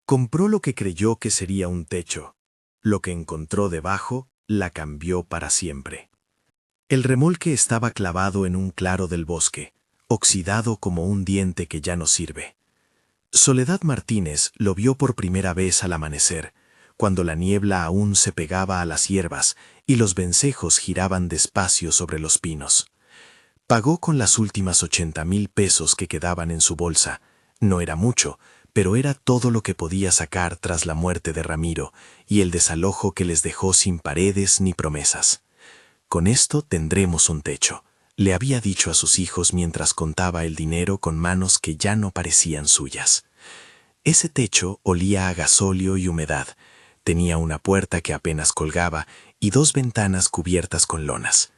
Compró lo que creyó que sería un techo. Lo que encontró debajo la cambió para siempre. El remolque estaba clavado en un claro del bosque, oxidado como un diente que ya no sirve. Soledad Martínez lo vio por primera vez al amanecer, cuando la niebla aún se pegaba a las hierbas y los vencejos giraban despacio sobre los pinos. Pagó con las últimas 80,000 pesos que quedaban en su bolsa. No era mucho, pero era todo lo que podía sacar tras la muerte de Ramiro y el desalojo que les dejó sin paredes ni promesas. Con esto tendremos un techo, le había dicho a sus hijos mientras contaba el dinero con manos que ya no parecían suyas. Ese techo olía a gasóleo y humedad, tenía una puerta que apenas colgaba y 2 ventanas cubiertas con lonas.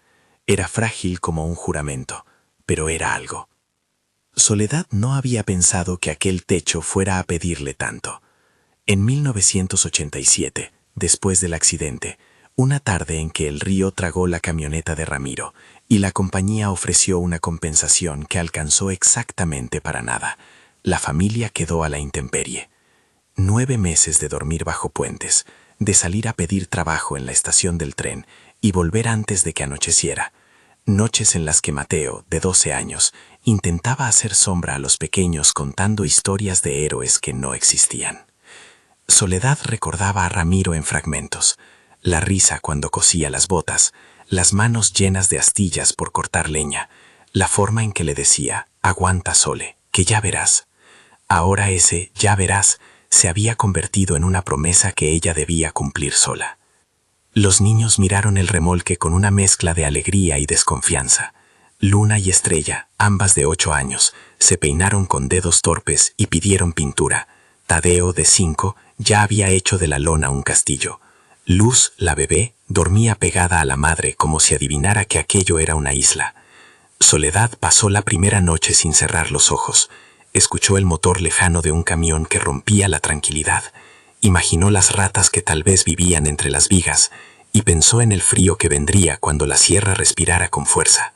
Era frágil como un juramento, pero era algo. Soledad no había pensado que aquel techo fuera a pedirle tanto. En 1987, después del accidente, una tarde en que el río tragó la camioneta de Ramiro y la compañía ofreció una compensación que alcanzó exactamente para nada, la familia quedó a la intemperie. 9 meses de dormir bajo puentes, de salir a pedir trabajo en la estación del tren y volver antes de que anocheciera. Noches en las que Mateo, de 12 años, intentaba hacer sombra a los pequeños contando historias de héroes que no existían. Soledad recordaba a Ramiro en fragmentos, la risa cuando cosía las botas, las manos llenas de astillas por cortar leña, la forma en que le decía, aguanta Sole, que ya verás. Ahora ese ya verás se había convertido en una promesa que ella debía cumplir sola. Los niños miraron el remolque con una mezcla de alegría y desconfianza. Luna y Estrella, ambas de 8 años, se peinaron con dedos torpes y pidieron pintura. Tadeo, de 5, ya había hecho de la lona un castillo. Luz, la bebé, dormía pegada a la madre como si adivinara que aquello era una isla. Soledad pasó la primera noche sin cerrar los ojos. Escuchó el motor lejano de un camión que rompía la tranquilidad. Imaginó las ratas que tal vez vivían entre las vigas y pensó en el frío que vendría cuando la sierra respirara con fuerza.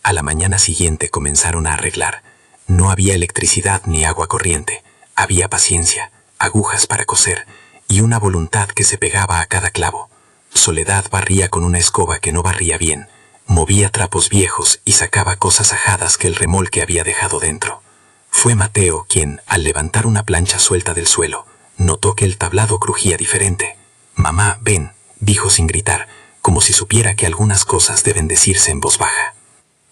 A la mañana siguiente comenzaron a arreglar. No había electricidad ni agua corriente. Había paciencia, agujas para coser y una voluntad que se pegaba a cada clavo. Soledad barría con una escoba que no barría bien, movía trapos viejos y sacaba cosas ajadas que el remolque había dejado dentro. Fue Mateo quien, al levantar una plancha suelta del suelo, notó que el tablado crujía diferente. «Mamá, ven», dijo sin gritar, como si supiera que algunas cosas deben decirse en voz baja.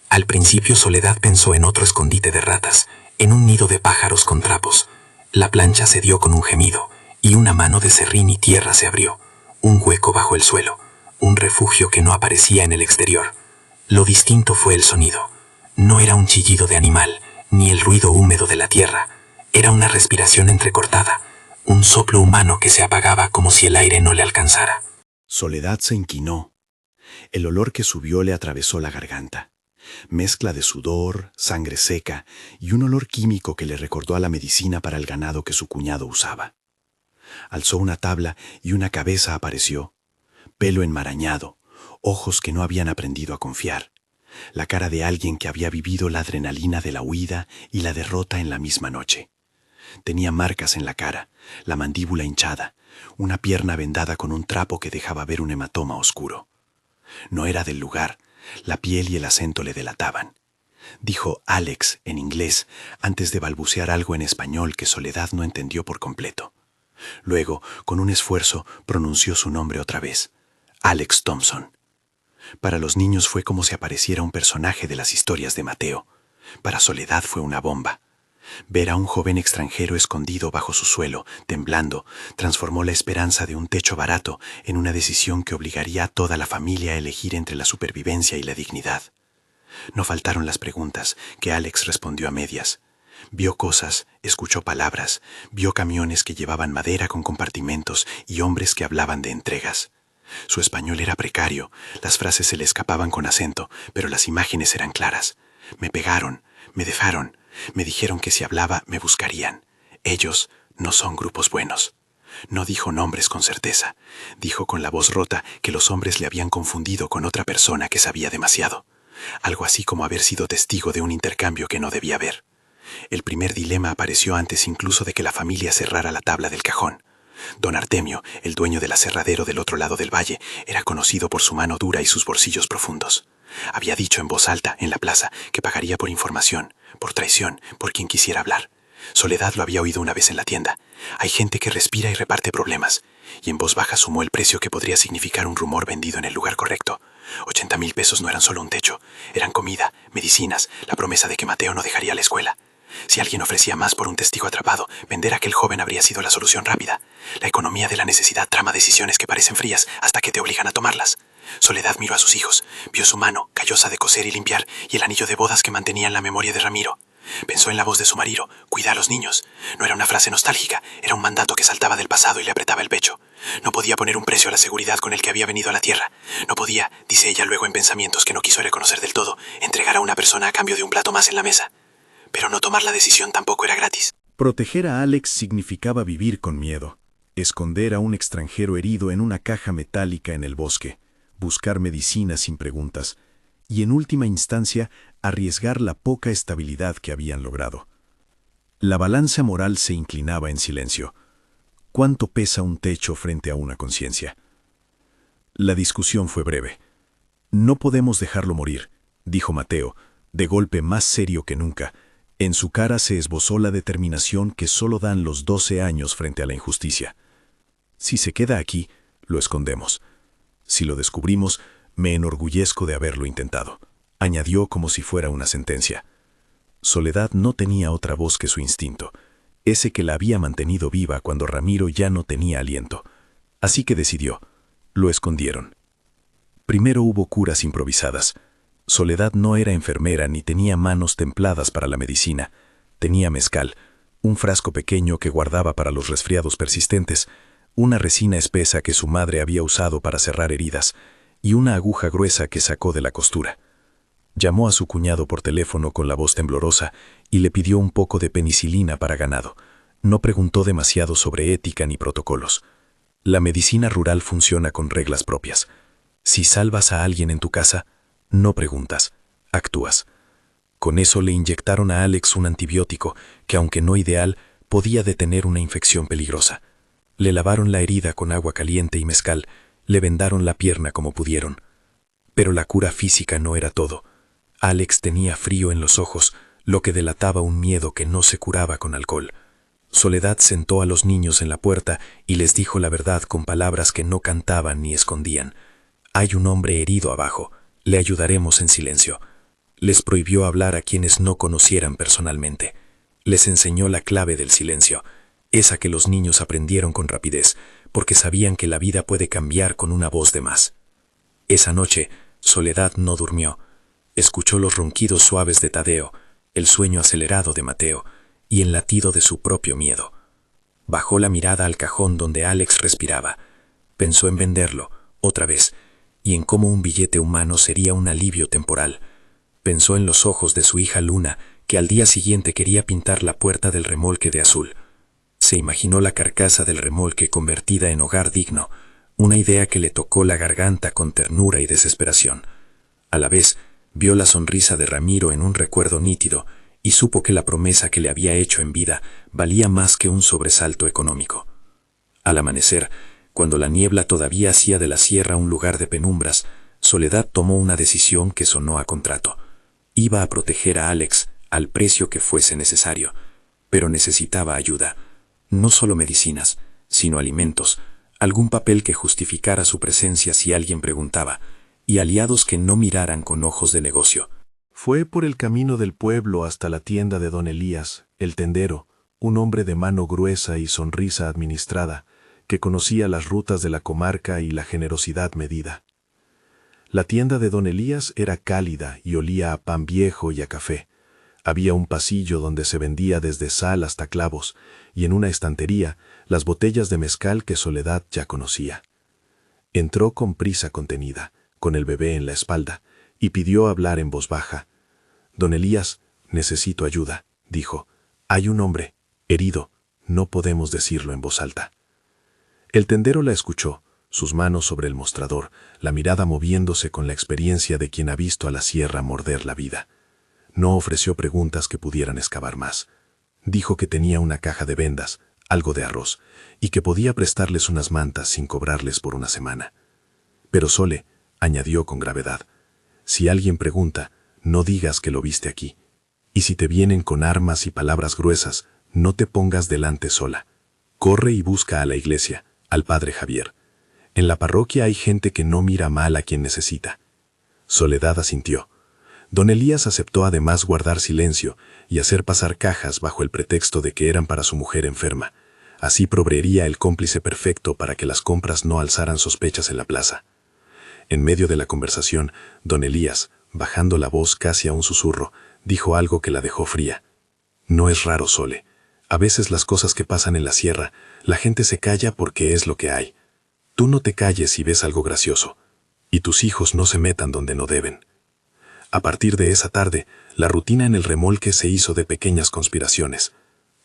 Al principio Soledad pensó en otro escondite de ratas, en un nido de pájaros con trapos. La plancha cedió con un gemido, y una mano de serrín y tierra se abrió. Un hueco bajo el suelo, un refugio que no aparecía en el exterior. Lo distinto fue el sonido. No era un chillido de animal, ni el ruido húmedo de la tierra. Era una respiración entrecortada, un soplo humano que se apagaba como si el aire no le alcanzara. Soledad se inclinó. El olor que subió le atravesó la garganta. Mezcla de sudor, sangre seca y un olor químico que le recordó a la medicina para el ganado que su cuñado usaba. Alzó una tabla y una cabeza apareció. Pelo enmarañado, ojos que no habían aprendido a confiar. La cara de alguien que había vivido la adrenalina de la huida y la derrota en la misma noche. Tenía marcas en la cara, la mandíbula hinchada, una pierna vendada con un trapo que dejaba ver un hematoma oscuro. No era del lugar, la piel y el acento le delataban. Dijo Alex en inglés antes de balbucear algo en español que Soledad no entendió por completo. Luego, con un esfuerzo, pronunció su nombre otra vez, Alex Thompson. Para los niños fue como si apareciera un personaje de las historias de Mateo. Para Soledad fue una bomba. Ver a un joven extranjero escondido bajo su suelo, temblando, transformó la esperanza de un techo barato en una decisión que obligaría a toda la familia a elegir entre la supervivencia y la dignidad. No faltaron las preguntas, que Alex respondió a medias. Vio cosas, escuchó palabras, vio camiones que llevaban madera con compartimentos y hombres que hablaban de entregas. Su español era precario, las frases se le escapaban con acento, pero las imágenes eran claras. Me pegaron, me dejaron, me dijeron que si hablaba me buscarían. Ellos no son grupos buenos. No dijo nombres con certeza. Dijo con la voz rota que los hombres le habían confundido con otra persona que sabía demasiado. Algo así como haber sido testigo de un intercambio que no debía haber. El primer dilema apareció antes incluso de que la familia cerrara la tabla del cajón. Don Artemio, el dueño del aserradero del otro lado del valle, era conocido por su mano dura y sus bolsillos profundos. Había dicho en voz alta, en la plaza, que pagaría por información, por traición, por quien quisiera hablar. Soledad lo había oído una vez en la tienda. Hay gente que respira y reparte problemas. Y en voz baja sumó el precio que podría significar un rumor vendido en el lugar correcto. 80,000 pesos no eran solo un techo, eran comida, medicinas, la promesa de que Mateo no dejaría la escuela. Si alguien ofrecía más por un testigo atrapado, vender a aquel joven habría sido la solución rápida. La economía de la necesidad trama decisiones que parecen frías hasta que te obligan a tomarlas. Soledad miró a sus hijos, vio su mano, callosa de coser y limpiar, y el anillo de bodas que mantenía en la memoria de Ramiro. Pensó en la voz de su marido, cuida a los niños. No era una frase nostálgica, era un mandato que saltaba del pasado y le apretaba el pecho. No podía poner un precio a la seguridad con el que había venido a la tierra. No podía, dice ella luego en pensamientos que no quiso reconocer del todo, entregar a una persona a cambio de un plato más en la mesa. Pero no tomar la decisión tampoco era gratis. Proteger a Alex significaba vivir con miedo, esconder a un extranjero herido en una caja metálica en el bosque, buscar medicina sin preguntas, y en última instancia arriesgar la poca estabilidad que habían logrado. La balanza moral se inclinaba en silencio. ¿Cuánto pesa un techo frente a una conciencia? La discusión fue breve. No podemos dejarlo morir, dijo Mateo, de golpe más serio que nunca. En su cara se esbozó la determinación que solo dan los 12 años frente a la injusticia. Si se queda aquí, lo escondemos. Si lo descubrimos, me enorgullezco de haberlo intentado, añadió como si fuera una sentencia. Soledad no tenía otra voz que su instinto, ese que la había mantenido viva cuando Ramiro ya no tenía aliento. Así que decidió. Lo escondieron. Primero hubo curas improvisadas. Soledad no era enfermera ni tenía manos templadas para la medicina. Tenía mezcal, un frasco pequeño que guardaba para los resfriados persistentes, una resina espesa que su madre había usado para cerrar heridas y una aguja gruesa que sacó de la costura. Llamó a su cuñado por teléfono con la voz temblorosa y le pidió un poco de penicilina para ganado. No preguntó demasiado sobre ética ni protocolos. La medicina rural funciona con reglas propias. Si salvas a alguien en tu casa, no preguntas, actúas. Con eso le inyectaron a Alex un antibiótico que, aunque no ideal, podía detener una infección peligrosa. Le lavaron la herida con agua caliente y mezcal, le vendaron la pierna como pudieron. Pero la cura física no era todo. Alex tenía frío en los ojos, lo que delataba un miedo que no se curaba con alcohol. Soledad sentó a los niños en la puerta y les dijo la verdad con palabras que no cantaban ni escondían. Hay un hombre herido abajo. Le ayudaremos en silencio. Les prohibió hablar a quienes no conocieran personalmente. Les enseñó la clave del silencio, esa que los niños aprendieron con rapidez, porque sabían que la vida puede cambiar con una voz de más. Esa noche, Soledad no durmió. Escuchó los ronquidos suaves de Tadeo, el sueño acelerado de Mateo y el latido de su propio miedo. Bajó la mirada al cajón donde Alex respiraba. Pensó en venderlo, otra vez, y en cómo un billete humano sería un alivio temporal. Pensó en los ojos de su hija Luna, que al día siguiente quería pintar la puerta del remolque de azul. Se imaginó la carcasa del remolque convertida en hogar digno, una idea que le tocó la garganta con ternura y desesperación. A la vez, vio la sonrisa de Ramiro en un recuerdo nítido y supo que la promesa que le había hecho en vida valía más que un sobresalto económico. Al amanecer, cuando la niebla todavía hacía de la sierra un lugar de penumbras, Soledad tomó una decisión que sonó a contrato. Iba a proteger a Alex al precio que fuese necesario, pero necesitaba ayuda. No solo medicinas, sino alimentos, algún papel que justificara su presencia si alguien preguntaba, y aliados que no miraran con ojos de negocio. Fue por el camino del pueblo hasta la tienda de don Elías, el tendero, un hombre de mano gruesa y sonrisa administrada, que conocía las rutas de la comarca y la generosidad medida. La tienda de don Elías era cálida y olía a pan viejo y a café. Había un pasillo donde se vendía desde sal hasta clavos, y en una estantería las botellas de mezcal que Soledad ya conocía. Entró con prisa contenida, con el bebé en la espalda, y pidió hablar en voz baja. «Don Elías, necesito ayuda», dijo. «Hay un hombre, herido, no podemos decirlo en voz alta». El tendero la escuchó, sus manos sobre el mostrador, la mirada moviéndose con la experiencia de quien ha visto a la sierra morder la vida. No ofreció preguntas que pudieran excavar más. Dijo que tenía una caja de vendas, algo de arroz, y que podía prestarles unas mantas sin cobrarles por una semana. Pero Sole añadió con gravedad: si alguien pregunta, no digas que lo viste aquí. Y si te vienen con armas y palabras gruesas, no te pongas delante sola. Corre y busca a la iglesia, al padre Javier. En la parroquia hay gente que no mira mal a quien necesita. Soledad asintió. Don Elías aceptó además guardar silencio y hacer pasar cajas bajo el pretexto de que eran para su mujer enferma. Así proveería el cómplice perfecto para que las compras no alzaran sospechas en la plaza. En medio de la conversación, don Elías, bajando la voz casi a un susurro, dijo algo que la dejó fría. No es raro, Sole. A veces las cosas que pasan en la sierra, la gente se calla porque es lo que hay. Tú no te calles si ves algo gracioso. Y tus hijos no se metan donde no deben. A partir de esa tarde, la rutina en el remolque se hizo de pequeñas conspiraciones.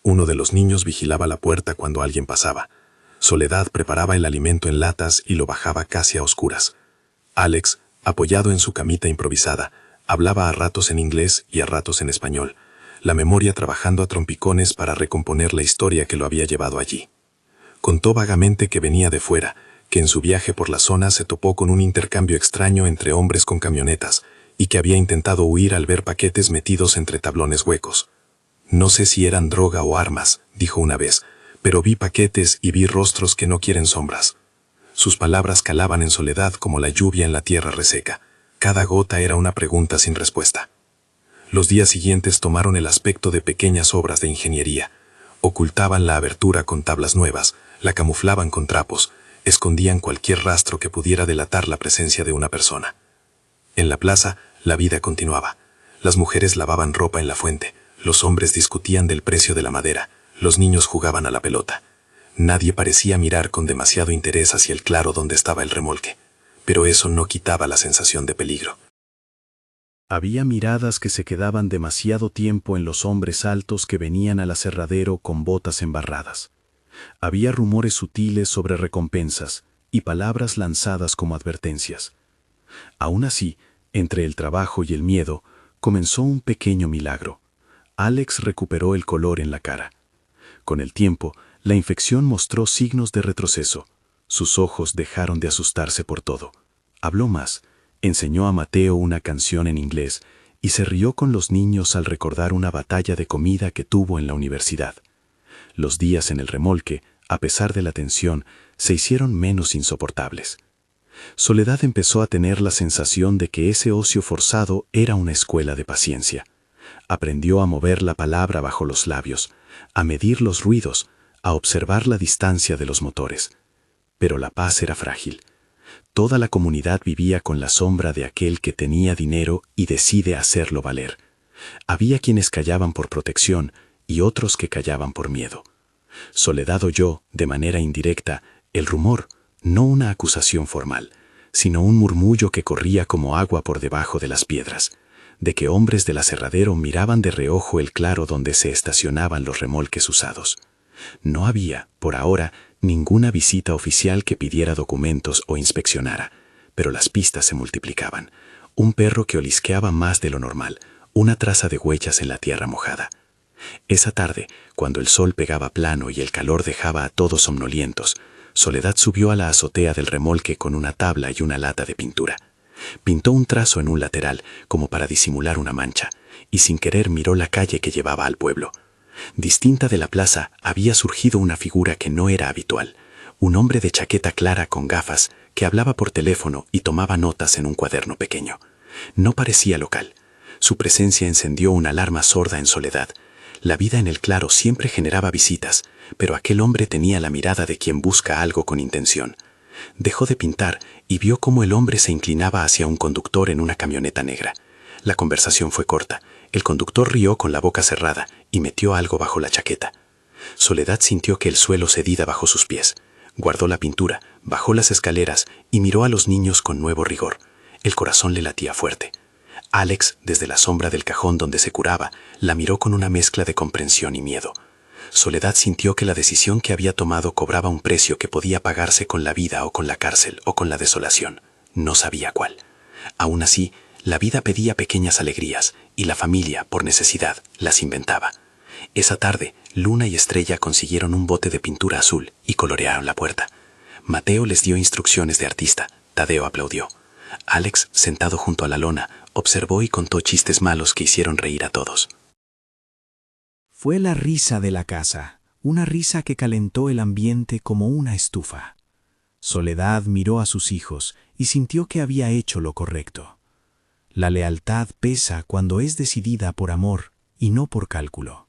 Uno de los niños vigilaba la puerta cuando alguien pasaba. Soledad preparaba el alimento en latas y lo bajaba casi a oscuras. Alex, apoyado en su camita improvisada, hablaba a ratos en inglés y a ratos en español, la memoria trabajando a trompicones para recomponer la historia que lo había llevado allí. Contó vagamente que venía de fuera, que en su viaje por la zona se topó con un intercambio extraño entre hombres con camionetas y que había intentado huir al ver paquetes metidos entre tablones huecos. No sé si eran droga o armas, dijo una vez, pero vi paquetes y vi rostros que no quieren sombras. Sus palabras calaban en Soledad como la lluvia en la tierra reseca. Cada gota era una pregunta sin respuesta. Los días siguientes tomaron el aspecto de pequeñas obras de ingeniería. Ocultaban la abertura con tablas nuevas, la camuflaban con trapos, escondían cualquier rastro que pudiera delatar la presencia de una persona. En la plaza, la vida continuaba. Las mujeres lavaban ropa en la fuente, los hombres discutían del precio de la madera, los niños jugaban a la pelota. Nadie parecía mirar con demasiado interés hacia el claro donde estaba el remolque, pero eso no quitaba la sensación de peligro. Había miradas que se quedaban demasiado tiempo en los hombres altos que venían al aserradero con botas embarradas. Había rumores sutiles sobre recompensas y palabras lanzadas como advertencias. Aún así, entre el trabajo y el miedo, comenzó un pequeño milagro. Alex recuperó el color en la cara. Con el tiempo, la infección mostró signos de retroceso. Sus ojos dejaron de asustarse por todo. Habló más, enseñó a Mateo una canción en inglés y se rió con los niños al recordar una batalla de comida que tuvo en la universidad. Los días en el remolque, a pesar de la tensión, se hicieron menos insoportables. Soledad empezó a tener la sensación de que ese ocio forzado era una escuela de paciencia. Aprendió a mover la palabra bajo los labios, a medir los ruidos, a observar la distancia de los motores. Pero la paz era frágil. Toda la comunidad vivía con la sombra de aquel que tenía dinero y decide hacerlo valer. Había quienes callaban por protección y otros que callaban por miedo. Soledad oyó, de manera indirecta, el rumor, no una acusación formal, sino un murmullo que corría como agua por debajo de las piedras, de que hombres del aserradero miraban de reojo el claro donde se estacionaban los remolques usados. No había, por ahora, ninguna visita oficial que pidiera documentos o inspeccionara, pero las pistas se multiplicaban. Un perro que olisqueaba más de lo normal, una traza de huellas en la tierra mojada. Esa tarde, cuando el sol pegaba plano y el calor dejaba a todos somnolientos, Soledad subió a la azotea del remolque con una tabla y una lata de pintura. Pintó un trazo en un lateral, como para disimular una mancha, y sin querer miró la calle que llevaba al pueblo. Distinta de la plaza, había surgido una figura que no era habitual, un hombre de chaqueta clara con gafas que hablaba por teléfono y tomaba notas en un cuaderno pequeño. No parecía local. Su presencia encendió una alarma sorda en Soledad. La vida en el claro siempre generaba visitas, pero aquel hombre tenía la mirada de quien busca algo con intención. Dejó de pintar y vio cómo el hombre se inclinaba hacia un conductor en una camioneta negra. La conversación fue corta. El conductor rió con la boca cerrada y metió algo bajo la chaqueta. Soledad sintió que el suelo cedía bajo sus pies. Guardó la pintura, bajó las escaleras y miró a los niños con nuevo rigor. El corazón le latía fuerte. Alex, desde la sombra del cajón donde se curaba, la miró con una mezcla de comprensión y miedo. Soledad sintió que la decisión que había tomado cobraba un precio que podía pagarse con la vida o con la cárcel o con la desolación. No sabía cuál. Aún así, La vida pedía pequeñas alegrías y la familia, por necesidad, las inventaba. Esa tarde, Luna y Estrella consiguieron un bote de pintura azul y colorearon la puerta. Mateo les dio instrucciones de artista. Tadeo aplaudió. Alex, sentado junto a la lona, observó y contó chistes malos que hicieron reír a todos. Fue la risa de la casa, una risa que calentó el ambiente como una estufa. Soledad miró a sus hijos y sintió que había hecho lo correcto. La lealtad pesa cuando es decidida por amor y no por cálculo.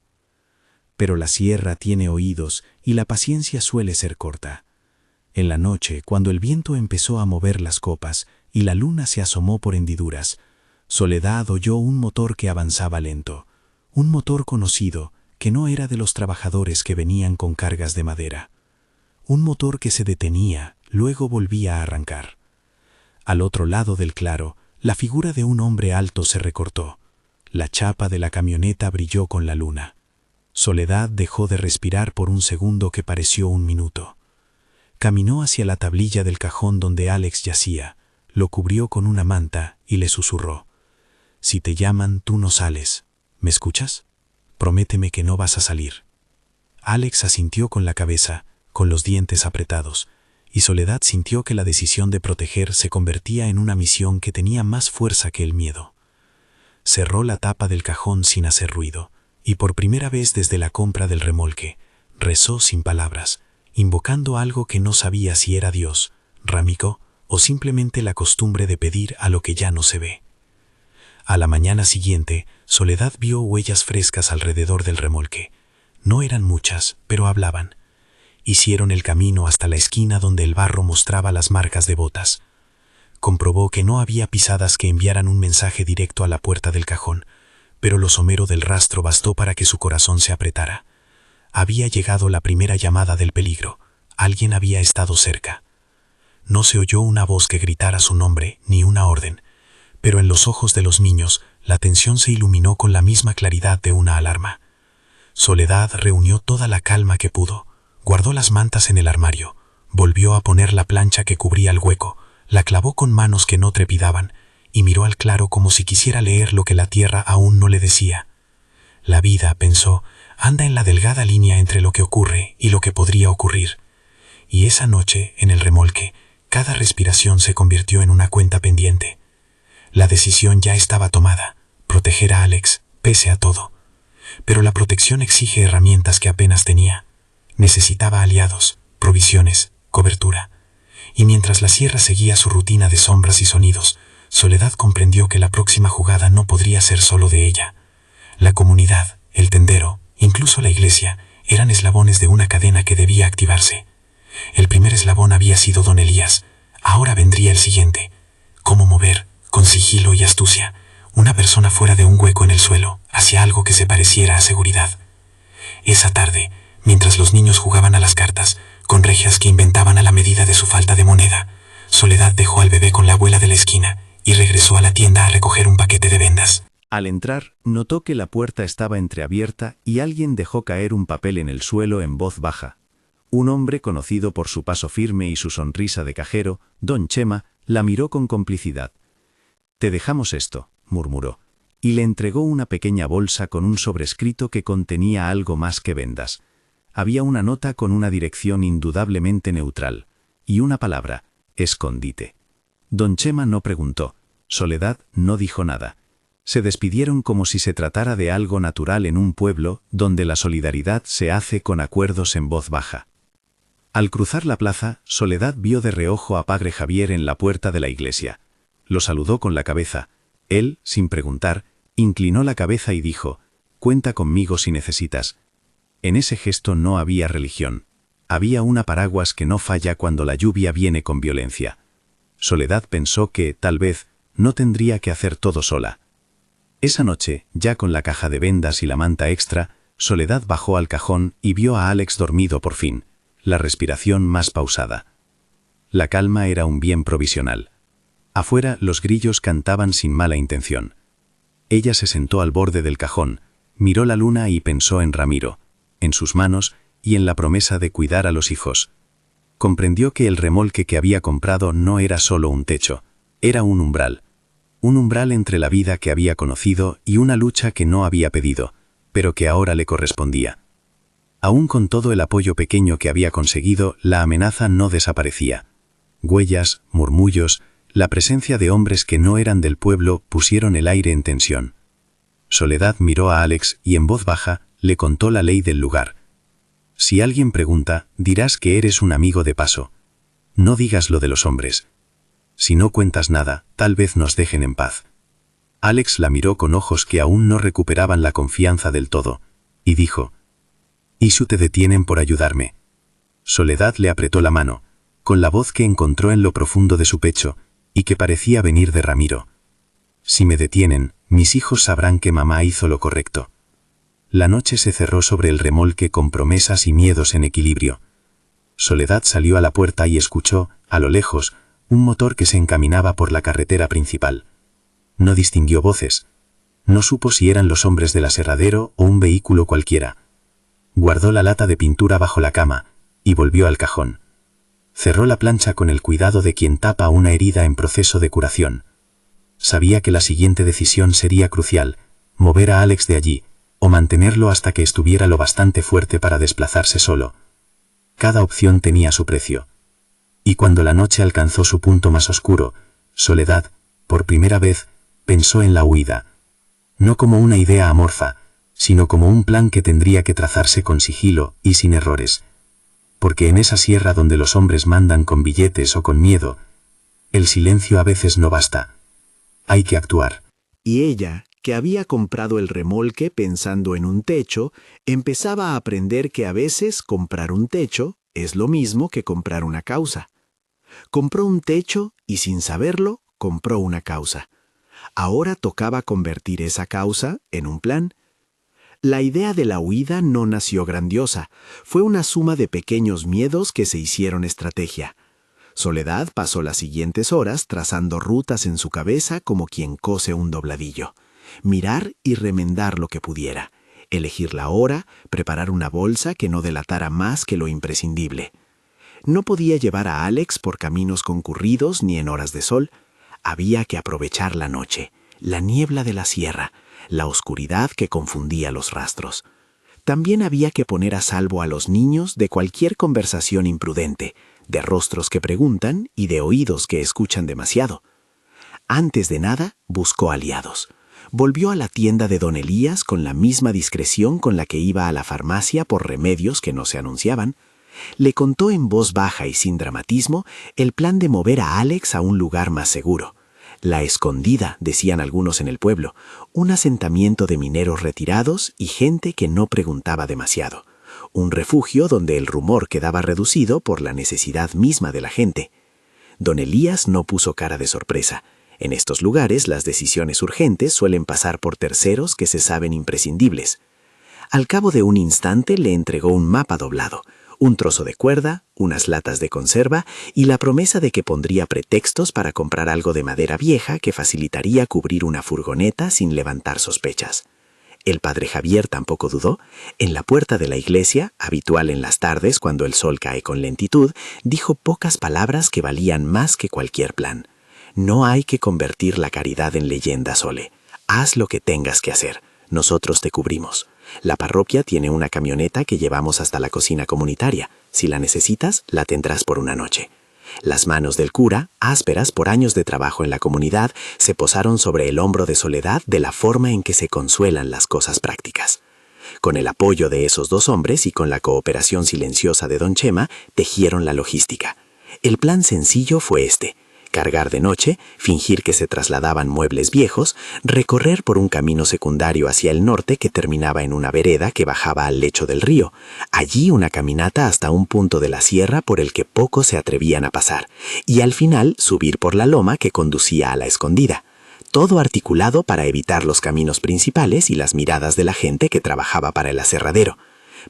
Pero la sierra tiene oídos y la paciencia suele ser corta. En la noche, cuando el viento empezó a mover las copas y la luna se asomó por hendiduras, Soledad oyó un motor que avanzaba lento, un motor conocido que no era de los trabajadores que venían con cargas de madera. Un motor que se detenía, luego volvía a arrancar. Al otro lado del claro, la figura de un hombre alto se recortó. La chapa de la camioneta brilló con la luna. Soledad dejó de respirar por un segundo que pareció un minuto. Caminó hacia la tablilla del cajón donde Alex yacía, lo cubrió con una manta y le susurró: «Si te llaman, tú no sales. ¿Me escuchas? Prométeme que no vas a salir». Alex asintió con la cabeza, con los dientes apretados, y Soledad sintió que la decisión de proteger se convertía en una misión que tenía más fuerza que el miedo. Cerró la tapa del cajón sin hacer ruido, y por primera vez desde la compra del remolque, rezó sin palabras, invocando algo que no sabía si era Dios, Ramiko, o simplemente la costumbre de pedir a lo que ya no se ve. A la mañana siguiente, Soledad vio huellas frescas alrededor del remolque. No eran muchas, pero hablaban. Hicieron el camino hasta la esquina donde el barro mostraba las marcas de botas. Comprobó que no había pisadas que enviaran un mensaje directo a la puerta del cajón, pero lo somero del rastro bastó para que su corazón se apretara. Había llegado la primera llamada del peligro. Alguien había estado cerca. No se oyó una voz que gritara su nombre ni una orden, pero en los ojos de los niños la tensión se iluminó con la misma claridad de una alarma. Soledad reunió toda la calma que pudo, guardó las mantas en el armario, volvió a poner la plancha que cubría el hueco, la clavó con manos que no trepidaban y miró al claro como si quisiera leer lo que la tierra aún no le decía. La vida, pensó, anda en la delgada línea entre lo que ocurre y lo que podría ocurrir. Y esa noche, en el remolque, cada respiración se convirtió en una cuenta pendiente. La decisión ya estaba tomada, proteger a Alex, pese a todo. Pero la protección exige herramientas que apenas tenía. Necesitaba aliados, provisiones, cobertura. Y mientras la sierra seguía su rutina de sombras y sonidos, Soledad comprendió que la próxima jugada no podría ser solo de ella. La comunidad, el tendero, incluso la iglesia, eran eslabones de una cadena que debía activarse. El primer eslabón había sido don Elías, ahora vendría el siguiente. ¿Cómo mover, con sigilo y astucia, una persona fuera de un hueco en el suelo, hacia algo que se pareciera a seguridad? Esa tarde, mientras los niños jugaban a las cartas, con regias que inventaban a la medida de su falta de moneda, Soledad dejó al bebé con la abuela de la esquina y regresó a la tienda a recoger un paquete de vendas. Al entrar, notó que la puerta estaba entreabierta y alguien dejó caer un papel en el suelo en voz baja. Un hombre conocido por su paso firme y su sonrisa de cajero, don Chema, la miró con complicidad. «Te dejamos esto», murmuró, y le entregó una pequeña bolsa con un sobrescrito que contenía algo más que vendas. Había una nota con una dirección indudablemente neutral, y una palabra: escondite. Don Chema no preguntó. Soledad no dijo nada. Se despidieron como si se tratara de algo natural en un pueblo donde la solidaridad se hace con acuerdos en voz baja. Al cruzar la plaza, Soledad vio de reojo a Padre Javier en la puerta de la iglesia. Lo saludó con la cabeza. Él, sin preguntar, inclinó la cabeza y dijo: «Cuenta conmigo si necesitas». En ese gesto no había religión. Había una paraguas que no falla cuando la lluvia viene con violencia. Soledad pensó que, tal vez, no tendría que hacer todo sola. Esa noche, ya con la caja de vendas y la manta extra, Soledad bajó al cajón y vio a Alex dormido por fin, la respiración más pausada. La calma era un bien provisional. Afuera los grillos cantaban sin mala intención. Ella se sentó al borde del cajón, miró la luna y pensó en Ramiro, en sus manos y en la promesa de cuidar a los hijos. Comprendió que el remolque que había comprado no era solo un techo, era un umbral. un umbral entre la vida que había conocido y una lucha que no había pedido, pero que ahora le correspondía. Aún con todo el apoyo pequeño que había conseguido, la amenaza no desaparecía. Huellas, murmullos, la presencia de hombres que no eran del pueblo pusieron el aire en tensión. Soledad miró a Alex y en voz baja le contó la ley del lugar. Si alguien pregunta, dirás que eres un amigo de paso. No digas lo de los hombres. Si no cuentas nada, tal vez nos dejen en paz. Alex la miró con ojos que aún no recuperaban la confianza del todo, y dijo: «¿Y si te detienen por ayudarme?» Soledad le apretó la mano, con la voz que encontró en lo profundo de su pecho, y que parecía venir de Ramiro. «Si me detienen, mis hijos sabrán que mamá hizo lo correcto». La noche se cerró sobre el remolque con promesas y miedos en equilibrio. Soledad salió a la puerta y escuchó, a lo lejos, un motor que se encaminaba por la carretera principal. No distinguió voces. No supo si eran los hombres del aserradero o un vehículo cualquiera. Guardó la lata de pintura bajo la cama y volvió al cajón. Cerró la plancha con el cuidado de quien tapa una herida en proceso de curación. Sabía que la siguiente decisión sería crucial: mover a Alex de allí, o mantenerlo hasta que estuviera lo bastante fuerte para desplazarse solo. Cada opción tenía su precio. Y cuando la noche alcanzó su punto más oscuro, Soledad, por primera vez, pensó en la huida. No como una idea amorfa, sino como un plan que tendría que trazarse con sigilo y sin errores. Porque en esa sierra donde los hombres mandan con billetes o con miedo, el silencio a veces no basta. Hay que actuar. Y ella, que había comprado el remolque pensando en un techo, empezaba a aprender que a veces comprar un techo es lo mismo que comprar una causa. Compró un techo y sin saberlo, compró una causa. Ahora tocaba convertir esa causa en un plan. La idea de la huida no nació grandiosa, fue una suma de pequeños miedos que se hicieron estrategia. Soledad pasó las siguientes horas trazando rutas en su cabeza como quien cose un dobladillo. Mirar y remendar lo que pudiera, elegir la hora, preparar una bolsa que no delatara más que lo imprescindible. No podía llevar a Alex por caminos concurridos ni en horas de sol. Había que aprovechar la noche, la niebla de la sierra, la oscuridad que confundía los rastros. También había que poner a salvo a los niños de cualquier conversación imprudente, de rostros que preguntan y de oídos que escuchan demasiado. Antes de nada, buscó aliados. Volvió a la tienda de don Elías con la misma discreción con la que iba a la farmacia por remedios que no se anunciaban. Le contó en voz baja y sin dramatismo el plan de mover a Alex a un lugar más seguro. La Escondida, decían algunos en el pueblo, un asentamiento de mineros retirados y gente que no preguntaba demasiado. Un refugio donde el rumor quedaba reducido por la necesidad misma de la gente. Don Elías no puso cara de sorpresa. En estos lugares las decisiones urgentes suelen pasar por terceros que se saben imprescindibles. Al cabo de un instante le entregó un mapa doblado, un trozo de cuerda, unas latas de conserva y la promesa de que pondría pretextos para comprar algo de madera vieja que facilitaría cubrir una furgoneta sin levantar sospechas. El padre Javier tampoco dudó. En la puerta de la iglesia, habitual en las tardes cuando el sol cae con lentitud, dijo pocas palabras que valían más que cualquier plan. No hay que convertir la caridad en leyenda, Sole. Haz lo que tengas que hacer. Nosotros te cubrimos. La parroquia tiene una camioneta que llevamos hasta la cocina comunitaria. Si la necesitas, la tendrás por una noche. Las manos del cura, ásperas por años de trabajo en la comunidad, se posaron sobre el hombro de Soledad de la forma en que se consuelan las cosas prácticas. Con el apoyo de esos dos hombres y con la cooperación silenciosa de don Chema, tejieron la logística. El plan sencillo fue este: cargar de noche, fingir que se trasladaban muebles viejos, recorrer por un camino secundario hacia el norte que terminaba en una vereda que bajaba al lecho del río, allí una caminata hasta un punto de la sierra por el que pocos se atrevían a pasar, y al final subir por la loma que conducía a la Escondida. Todo articulado para evitar los caminos principales y las miradas de la gente que trabajaba para el aserradero.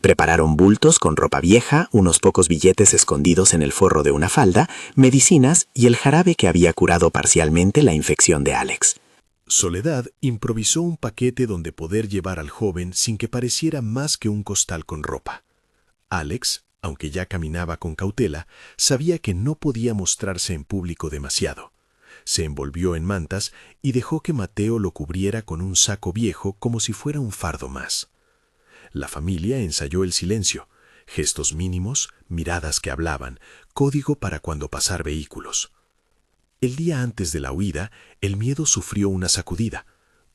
Prepararon bultos con ropa vieja, unos pocos billetes escondidos en el forro de una falda, medicinas y el jarabe que había curado parcialmente la infección de Alex. Soledad improvisó un paquete donde poder llevar al joven sin que pareciera más que un costal con ropa. Alex, aunque ya caminaba con cautela, sabía que no podía mostrarse en público demasiado. se envolvió en mantas y dejó que Mateo lo cubriera con un saco viejo como si fuera un fardo más. La familia ensayó el silencio, gestos mínimos, miradas que hablaban, código para cuando pasar vehículos. El día antes de la huida, el miedo sufrió una sacudida.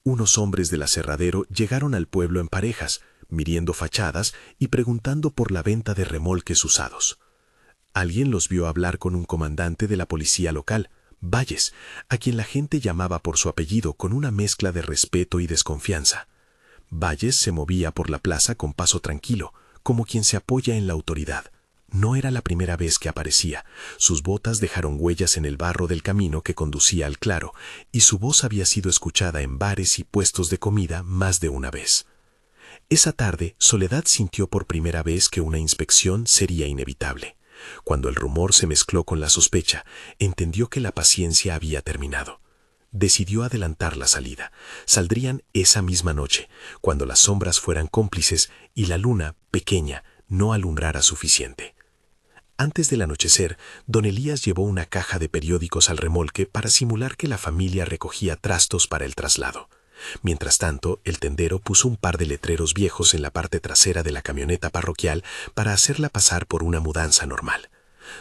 Unos hombres del aserradero llegaron al pueblo en parejas, midiendo fachadas y preguntando por la venta de remolques usados. Alguien los vio hablar con un comandante de la policía local, Valles, a quien la gente llamaba por su apellido con una mezcla de respeto y desconfianza. Valles se movía por la plaza con paso tranquilo, como quien se apoya en la autoridad. No era la primera vez que aparecía. Sus botas dejaron huellas en el barro del camino que conducía al claro, y su voz había sido escuchada en bares y puestos de comida más de una vez. Esa tarde, Soledad sintió por primera vez que una inspección sería inevitable. Cuando el rumor se mezcló con la sospecha, entendió que la paciencia había terminado. Decidió adelantar la salida. Saldrían esa misma noche, cuando las sombras fueran cómplices y la luna, pequeña, no alumbrara suficiente. Antes del anochecer, don Elías llevó una caja de periódicos al remolque para simular que la familia recogía trastos para el traslado. Mientras tanto, el tendero puso un par de letreros viejos en la parte trasera de la camioneta parroquial para hacerla pasar por una mudanza normal.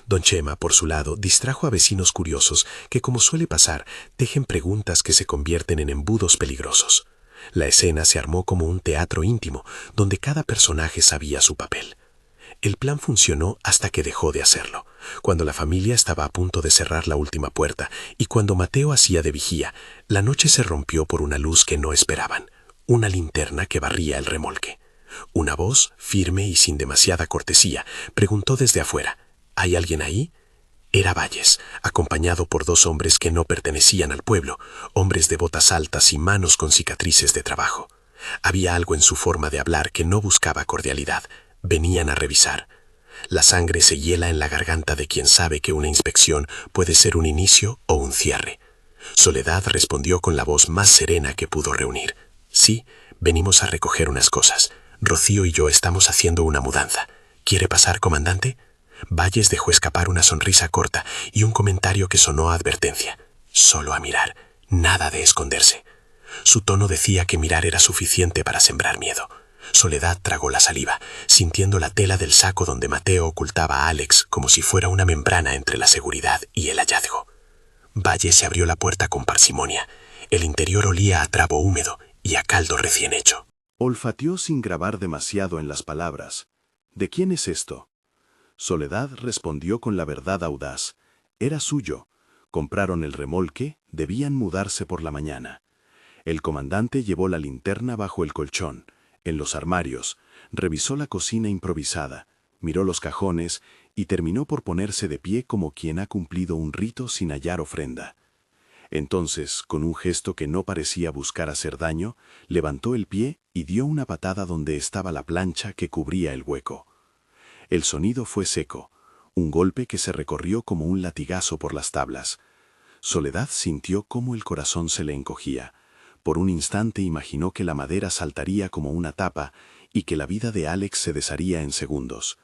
Don Chema, por su lado, distrajo a vecinos curiosos que, como suele pasar, tejen preguntas que se convierten en embudos peligrosos. La escena se armó como un teatro íntimo, donde cada personaje sabía su papel. El plan funcionó hasta que dejó de hacerlo, cuando la familia estaba a punto de cerrar la última puerta y cuando Mateo hacía de vigía, la noche se rompió por una luz que no esperaban, una linterna que barría el remolque. Una voz, firme y sin demasiada cortesía, preguntó desde afuera, ¿hay alguien ahí? Era Valles, acompañado por dos hombres que no pertenecían al pueblo, hombres de botas altas y manos con cicatrices de trabajo. Había algo en su forma de hablar que no buscaba cordialidad. Venían a revisar. La sangre se hiela en la garganta de quien sabe que una inspección puede ser un inicio o un cierre. Soledad respondió con la voz más serena que pudo reunir. Sí, venimos a recoger unas cosas. Rocío y yo estamos haciendo una mudanza. ¿Quiere pasar, comandante? Valles dejó escapar una sonrisa corta y un comentario que sonó a advertencia. Solo a mirar, nada de esconderse. Su tono decía que mirar era suficiente para sembrar miedo. Soledad tragó la saliva, sintiendo la tela del saco donde Mateo ocultaba a Alex como si fuera una membrana entre la seguridad y el hallazgo. Valles se abrió la puerta con parsimonia. El interior olía a trabo húmedo y a caldo recién hecho. Olfateó sin grabar demasiado en las palabras. ¿De quién es esto? Soledad respondió con la verdad audaz. Era suyo. Compraron el remolque, debían mudarse por la mañana. El comandante llevó la linterna bajo el colchón. En los armarios, revisó la cocina improvisada, miró los cajones y terminó por ponerse de pie como quien ha cumplido un rito sin hallar ofrenda. Entonces, con un gesto que no parecía buscar hacer daño, levantó el pie y dio una patada donde estaba la plancha que cubría el hueco. El sonido fue seco, un golpe que se recorrió como un latigazo por las tablas. Soledad sintió cómo el corazón se le encogía. Por un instante imaginó que la madera saltaría como una tapa y que la vida de Alex se desharía en segundos.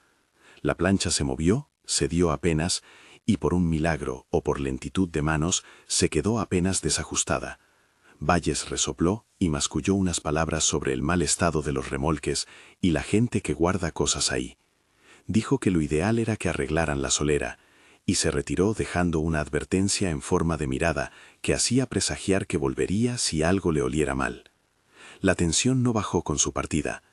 La plancha se movió, cedió apenas, y por un milagro o por lentitud de manos se quedó apenas desajustada. Valles resopló y masculló unas palabras sobre el mal estado de los remolques y la gente que guarda cosas ahí. Dijo que lo ideal era que arreglaran la solera, y se retiró dejando una advertencia en forma de mirada que hacía presagiar que volvería si algo le oliera mal. La tensión no bajó con su partida.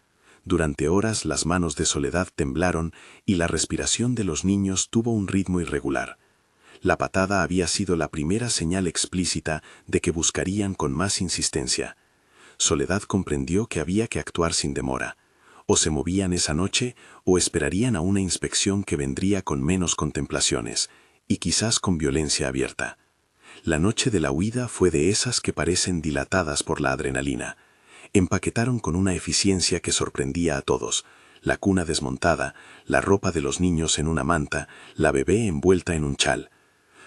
Durante horas las manos de Soledad temblaron y la respiración de los niños tuvo un ritmo irregular. La patada había sido la primera señal explícita de que buscarían con más insistencia. Soledad comprendió que había que actuar sin demora. O se movían esa noche o esperarían a una inspección que vendría con menos contemplaciones, y quizás con violencia abierta. La noche de la huida fue de esas que parecen dilatadas por la adrenalina. Empaquetaron con una eficiencia que sorprendía a todos. La cuna desmontada, la ropa de los niños en una manta, la bebé envuelta en un chal.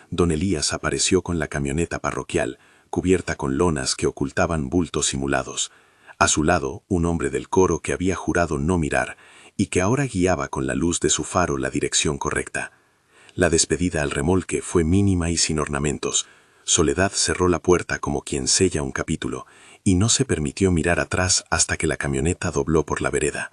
Don Elías apareció con la camioneta parroquial, cubierta con lonas que ocultaban bultos simulados. A su lado, un hombre del coro que había jurado no mirar y que ahora guiaba con la luz de su faro la dirección correcta. La despedida al remolque fue mínima y sin ornamentos. Soledad cerró la puerta como quien sella un capítulo y no se permitió mirar atrás hasta que la camioneta dobló por la vereda.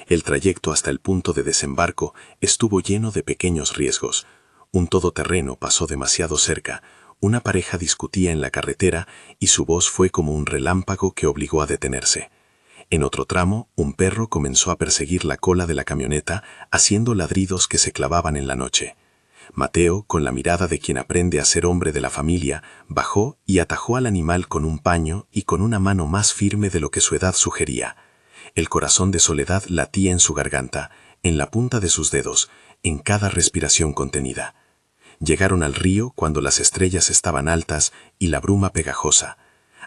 El trayecto hasta el punto de desembarco estuvo lleno de pequeños riesgos. Un todoterreno pasó demasiado cerca, una pareja discutía en la carretera y su voz fue como un relámpago que obligó a detenerse. En otro tramo, un perro comenzó a perseguir la cola de la camioneta, haciendo ladridos que se clavaban en la noche. Mateo, con la mirada de quien aprende a ser hombre de la familia, bajó y atajó al animal con un paño y con una mano más firme de lo que su edad sugería. El corazón de Soledad latía en su garganta, en la punta de sus dedos, en cada respiración contenida. Llegaron al río cuando las estrellas estaban altas y la bruma pegajosa.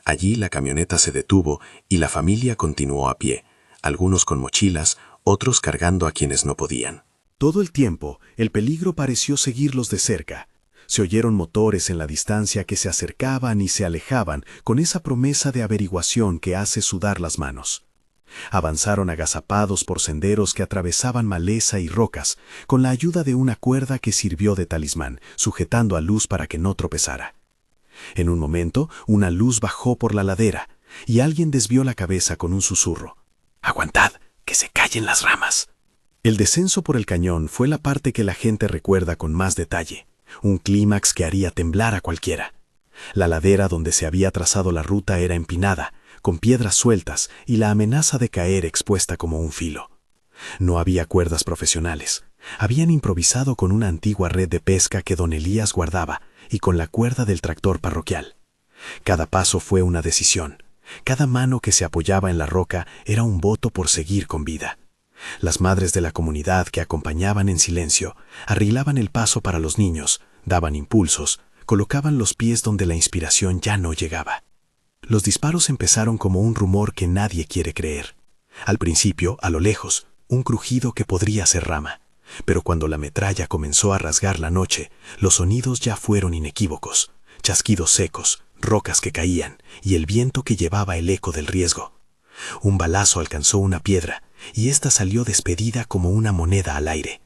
Allí la camioneta se detuvo y la familia continuó a pie, algunos con mochilas, otros cargando a quienes no podían. Todo el tiempo, el peligro pareció seguirlos de cerca. Se oyeron motores en la distancia que se acercaban y se alejaban con esa promesa de averiguación que hace sudar las manos. Avanzaron agazapados por senderos que atravesaban maleza y rocas, con la ayuda de una cuerda que sirvió de talismán, sujetando a Luz para que no tropezara. En un momento, una luz bajó por la ladera, y alguien desvió la cabeza con un susurro. «¡Aguantad, que se callen las ramas!». El descenso por el cañón fue la parte que la gente recuerda con más detalle, un clímax que haría temblar a cualquiera. La ladera donde se había trazado la ruta era empinada, con piedras sueltas y la amenaza de caer expuesta como un filo. No había cuerdas profesionales. Habían improvisado con una antigua red de pesca que don Elías guardaba y con la cuerda del tractor parroquial. Cada paso fue una decisión. Cada mano que se apoyaba en la roca era un voto por seguir con vida. Las madres de la comunidad que acompañaban en silencio arreglaban el paso para los niños, daban impulsos, colocaban los pies donde la inspiración ya no llegaba. Los disparos empezaron como un rumor que nadie quiere creer. Al principio, a lo lejos, un crujido que podría ser rama. Pero cuando la metralla comenzó a rasgar la noche, los sonidos ya fueron inequívocos. Chasquidos secos, rocas que caían y el viento que llevaba el eco del riesgo. Un balazo alcanzó una piedra y ésta salió despedida como una moneda al aire.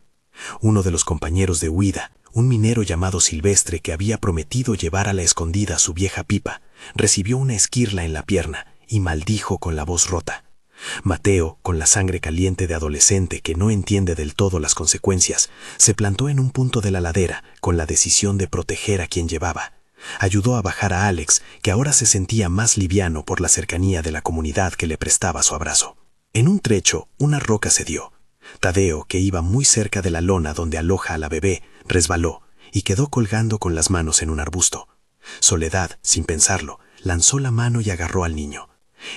Uno de los compañeros de huida, un minero llamado Silvestre que había prometido llevar a la escondida su vieja pipa, recibió una esquirla en la pierna y maldijo con la voz rota. Mateo, con la sangre caliente de adolescente que no entiende del todo las consecuencias, se plantó en un punto de la ladera con la decisión de proteger a quien llevaba. Ayudó a bajar a Alex, que ahora se sentía más liviano por la cercanía de la comunidad que le prestaba su abrazo. En un trecho, una roca cedió. Tadeo, que iba muy cerca de la lona donde aloja a la bebé, resbaló y quedó colgando con las manos en un arbusto. Soledad, sin pensarlo, lanzó la mano y agarró al niño.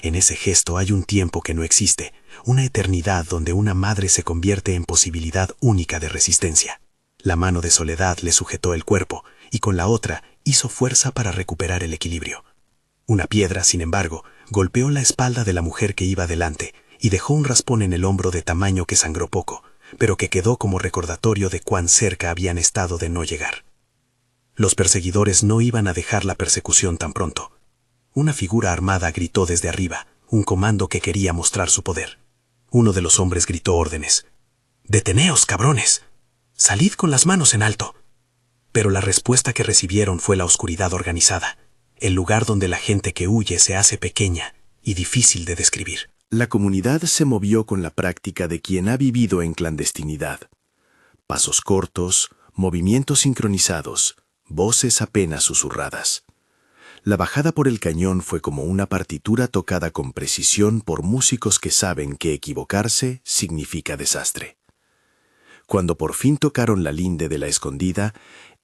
En ese gesto hay un tiempo que no existe, una eternidad donde una madre se convierte en posibilidad única de resistencia. La mano de Soledad le sujetó el cuerpo y con la otra hizo fuerza para recuperar el equilibrio. Una piedra, sin embargo, golpeó la espalda de la mujer que iba delante y dejó un raspón en el hombro de tamaño que sangró poco, pero que quedó como recordatorio de cuán cerca habían estado de no llegar. Los perseguidores no iban a dejar la persecución tan pronto. Una figura armada gritó desde arriba, un comando que quería mostrar su poder. Uno de los hombres gritó órdenes. «¡Deteneos, cabrones! ¡Salid con las manos en alto!». Pero la respuesta que recibieron fue la oscuridad organizada, el lugar donde la gente que huye se hace pequeña y difícil de describir. La comunidad se movió con la práctica de quien ha vivido en clandestinidad. Pasos cortos, movimientos sincronizados, voces apenas susurradas. La bajada por el cañón fue como una partitura tocada con precisión por músicos que saben que equivocarse significa desastre. Cuando por fin tocaron la linde de la escondida,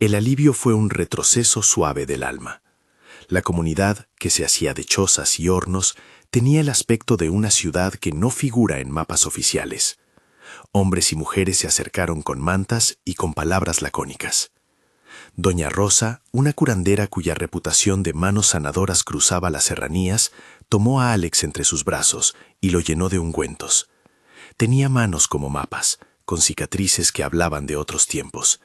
el alivio fue un retroceso suave del alma. La comunidad, que se hacía de chozas y hornos, tenía el aspecto de una ciudad que no figura en mapas oficiales. Hombres y mujeres se acercaron con mantas y con palabras lacónicas. Doña Rosa, una curandera cuya reputación de manos sanadoras cruzaba las serranías, tomó a Alex entre sus brazos y lo llenó de ungüentos. Tenía manos como mapas, con cicatrices que hablaban de otros tiempos.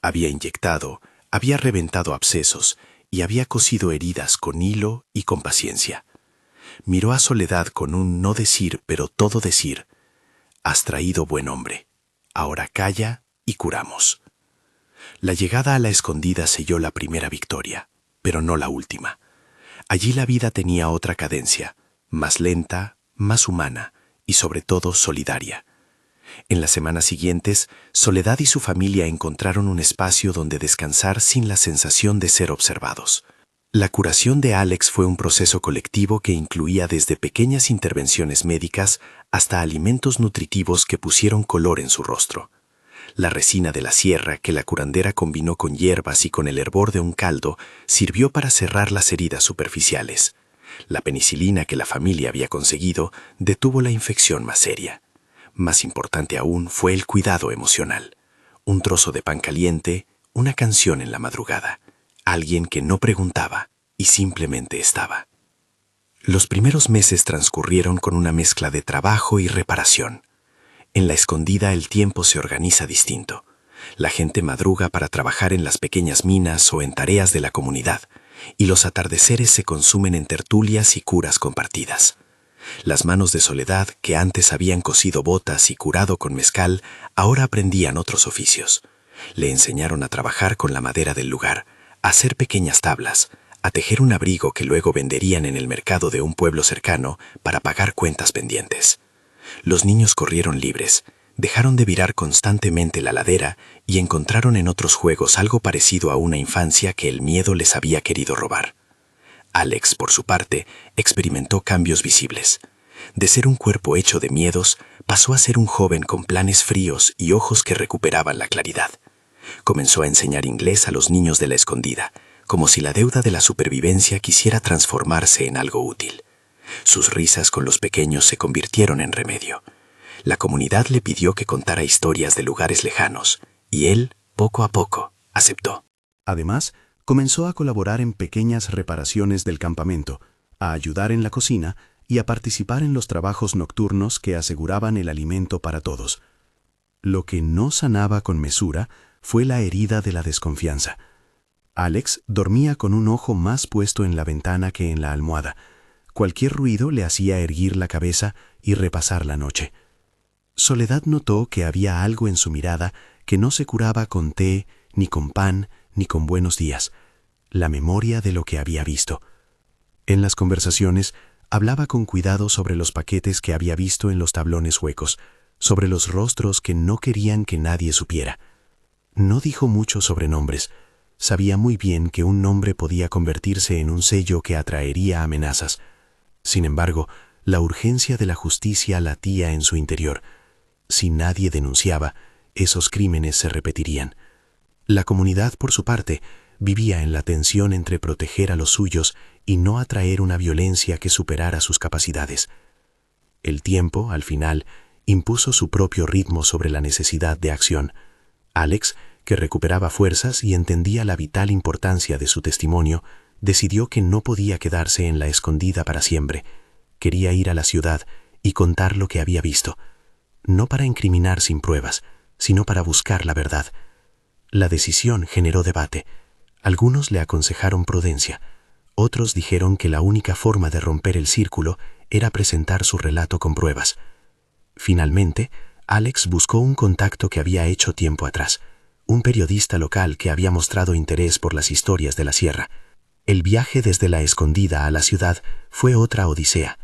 Había inyectado, había reventado abscesos y había cosido heridas con hilo y con paciencia. Miró a Soledad con un no decir, pero todo decir. «Has traído buen hombre. Ahora calla y curamos». La llegada a la escondida selló la primera victoria. pero no la última. Allí la vida tenía otra cadencia, más lenta, más humana y sobre todo solidaria. En las semanas siguientes, Soledad y su familia encontraron un espacio donde descansar sin la sensación de ser observados. La curación de Alex fue un proceso colectivo que incluía desde pequeñas intervenciones médicas hasta alimentos nutritivos que pusieron color en su rostro. La resina de la sierra que la curandera combinó con hierbas y con el hervor de un caldo sirvió para cerrar las heridas superficiales. La penicilina que la familia había conseguido detuvo la infección más seria. Más importante aún fue el cuidado emocional. Un trozo de pan caliente, una canción en la madrugada. Alguien que no preguntaba y simplemente estaba. Los primeros meses transcurrieron con una mezcla de trabajo y reparación. En la escondida el tiempo se organiza distinto. La gente madruga para trabajar en las pequeñas minas o en tareas de la comunidad, y los atardeceres se consumen en tertulias y curas compartidas. Las manos de Soledad, que antes habían cosido botas y curado con mezcal, ahora aprendían otros oficios. Le enseñaron a trabajar con la madera del lugar, a hacer pequeñas tablas, a tejer un abrigo que luego venderían en el mercado de un pueblo cercano para pagar cuentas pendientes. Los niños corrieron libres, dejaron de virar constantemente la ladera y encontraron en otros juegos algo parecido a una infancia que el miedo les había querido robar. Alex, por su parte, experimentó cambios visibles. De ser un cuerpo hecho de miedos, pasó a ser un joven con planes fríos y ojos que recuperaban la claridad. Comenzó a enseñar inglés a los niños de la escondida, como si la deuda de la supervivencia quisiera transformarse en algo útil. Sus risas con los pequeños se convirtieron en remedio. La comunidad le pidió que contara historias de lugares lejanos, y él, poco a poco, aceptó. Además, comenzó a colaborar en pequeñas reparaciones del campamento, a ayudar en la cocina y a participar en los trabajos nocturnos que aseguraban el alimento para todos. Lo que no sanaba con mesura fue la herida de la desconfianza. Alex dormía con un ojo más puesto en la ventana que en la almohada. Cualquier ruido le hacía erguir la cabeza y repasar la noche. Soledad notó que había algo en su mirada que no se curaba con té, ni con pan, ni con buenos días. La memoria de lo que había visto. En las conversaciones, hablaba con cuidado sobre los paquetes que había visto en los tablones huecos, sobre los rostros que no querían que nadie supiera. No dijo mucho sobre nombres. Sabía muy bien que un nombre podía convertirse en un sello que atraería amenazas. Sin embargo, la urgencia de la justicia latía en su interior. Si nadie denunciaba, esos crímenes se repetirían. La comunidad, por su parte, vivía en la tensión entre proteger a los suyos y no atraer una violencia que superara sus capacidades. El tiempo, al final, impuso su propio ritmo sobre la necesidad de acción. Alex, que recuperaba fuerzas y entendía la vital importancia de su testimonio, decidió que no podía quedarse en la escondida para siempre. Quería ir a la ciudad y contar lo que había visto, no para incriminar sin pruebas, sino para buscar la verdad. La decisión generó debate. Algunos le aconsejaron prudencia, otros dijeron que la única forma de romper el círculo era presentar su relato con pruebas. Finalmente, Alex buscó un contacto que había hecho tiempo atrás, un periodista local que había mostrado interés por las historias de la sierra. El viaje desde la escondida a la ciudad fue otra odisea.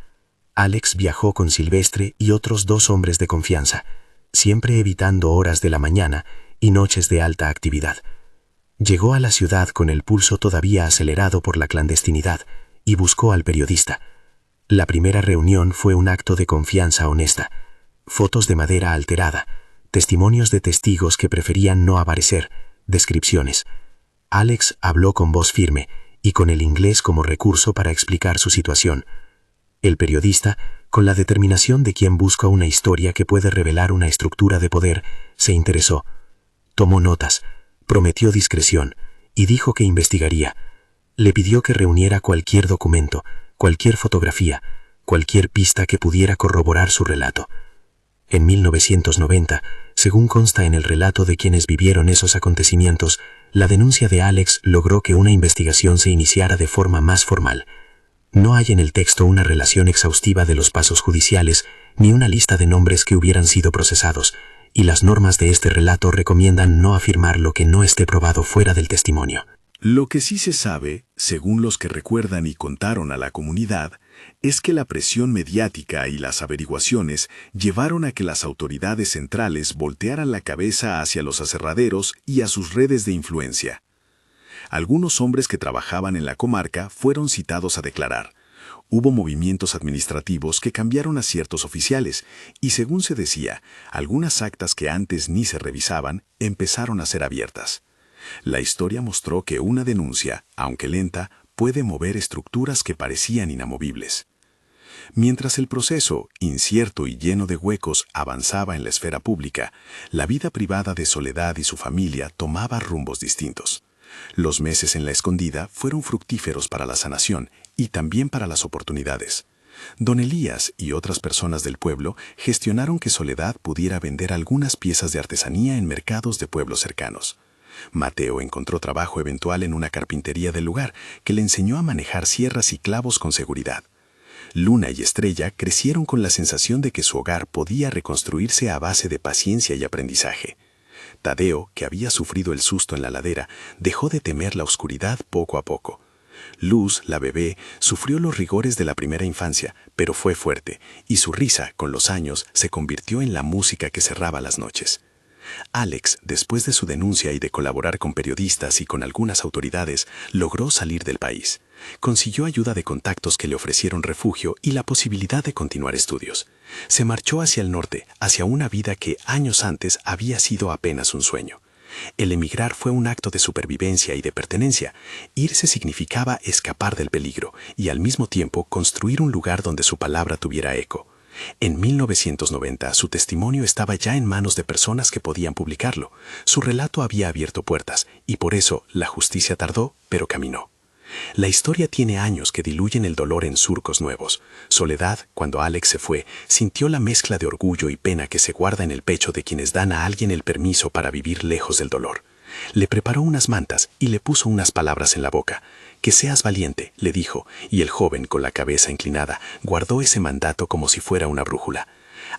Alex viajó con Silvestre y otros 2 hombres de confianza, siempre evitando horas de la mañana y noches de alta actividad. Llegó a la ciudad con el pulso todavía acelerado por la clandestinidad y buscó al periodista. La primera reunión fue un acto de confianza honesta. Fotos de madera alterada, testimonios de testigos que preferían no aparecer, descripciones. Alex habló con voz firme y con el inglés como recurso para explicar su situación. El periodista, con la determinación de quien busca una historia que puede revelar una estructura de poder, se interesó. Tomó notas, prometió discreción y dijo que investigaría. Le pidió que reuniera cualquier documento, cualquier fotografía, cualquier pista que pudiera corroborar su relato. En 1990, según consta en el relato de quienes vivieron esos acontecimientos, la denuncia de Alex logró que una investigación se iniciara de forma más formal. No hay en el texto una relación exhaustiva de los pasos judiciales, ni una lista de nombres que hubieran sido procesados, y las normas de este relato recomiendan no afirmar lo que no esté probado fuera del testimonio. Lo que sí se sabe, según los que recuerdan y contaron a la comunidad, es que la presión mediática y las averiguaciones llevaron a que las autoridades centrales voltearan la cabeza hacia los aserraderos y a sus redes de influencia. Algunos hombres que trabajaban en la comarca fueron citados a declarar. Hubo movimientos administrativos que cambiaron a ciertos oficiales y, según se decía, algunas actas que antes ni se revisaban empezaron a ser abiertas. La historia mostró que una denuncia, aunque lenta, puede mover estructuras que parecían inamovibles. Mientras el proceso, incierto y lleno de huecos, avanzaba en la esfera pública, la vida privada de Soledad y su familia tomaba rumbos distintos. Los meses en la escondida fueron fructíferos para la sanación y también para las oportunidades. Don Elías y otras personas del pueblo gestionaron que Soledad pudiera vender algunas piezas de artesanía en mercados de pueblos cercanos. Mateo encontró trabajo eventual en una carpintería del lugar que le enseñó a manejar sierras y clavos con seguridad. Luna y Estrella crecieron con la sensación de que su hogar podía reconstruirse a base de paciencia y aprendizaje. Tadeo, que había sufrido el susto en la ladera, dejó de temer la oscuridad poco a poco. Luz, la bebé, sufrió los rigores de la primera infancia, pero fue fuerte, y su risa, con los años, se convirtió en la música que cerraba las noches. Alex, después de su denuncia y de colaborar con periodistas y con algunas autoridades, logró salir del país. Consiguió ayuda de contactos que le ofrecieron refugio y la posibilidad de continuar estudios. Se marchó hacia el norte, hacia una vida que años antes había sido apenas un sueño. El emigrar fue un acto de supervivencia y de pertenencia. Irse significaba escapar del peligro y al mismo tiempo construir un lugar donde su palabra tuviera eco. En 1990, su testimonio estaba ya en manos de personas que podían publicarlo. Su relato había abierto puertas y por eso la justicia tardó, pero caminó. La historia tiene años que diluyen el dolor en surcos nuevos. Soledad, cuando Alex se fue, sintió la mezcla de orgullo y pena que se guarda en el pecho de quienes dan a alguien el permiso para vivir lejos del dolor. Le preparó unas mantas y le puso unas palabras en la boca. «Que seas valiente», le dijo, y el joven, con la cabeza inclinada, guardó ese mandato como si fuera una brújula.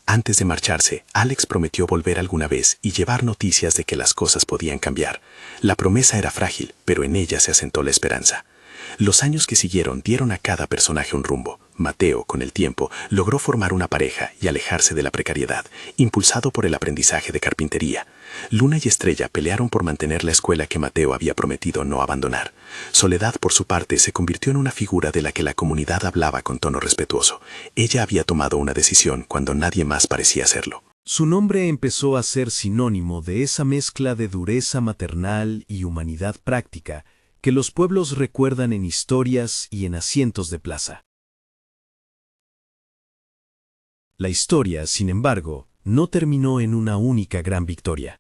Antes de marcharse, Alex prometió volver alguna vez y llevar noticias de que las cosas podían cambiar. La promesa era frágil, pero en ella se asentó la esperanza. Los años que siguieron dieron a cada personaje un rumbo. Mateo, con el tiempo, logró formar una pareja y alejarse de la precariedad, impulsado por el aprendizaje de carpintería. Luna y Estrella pelearon por mantener la escuela que Mateo había prometido no abandonar. Soledad, por su parte, se convirtió en una figura de la que la comunidad hablaba con tono respetuoso. Ella había tomado una decisión cuando nadie más parecía hacerlo. Su nombre empezó a ser sinónimo de esa mezcla de dureza maternal y humanidad práctica que los pueblos recuerdan en historias y en asientos de plaza. La historia, sin embargo, no terminó en una única gran victoria.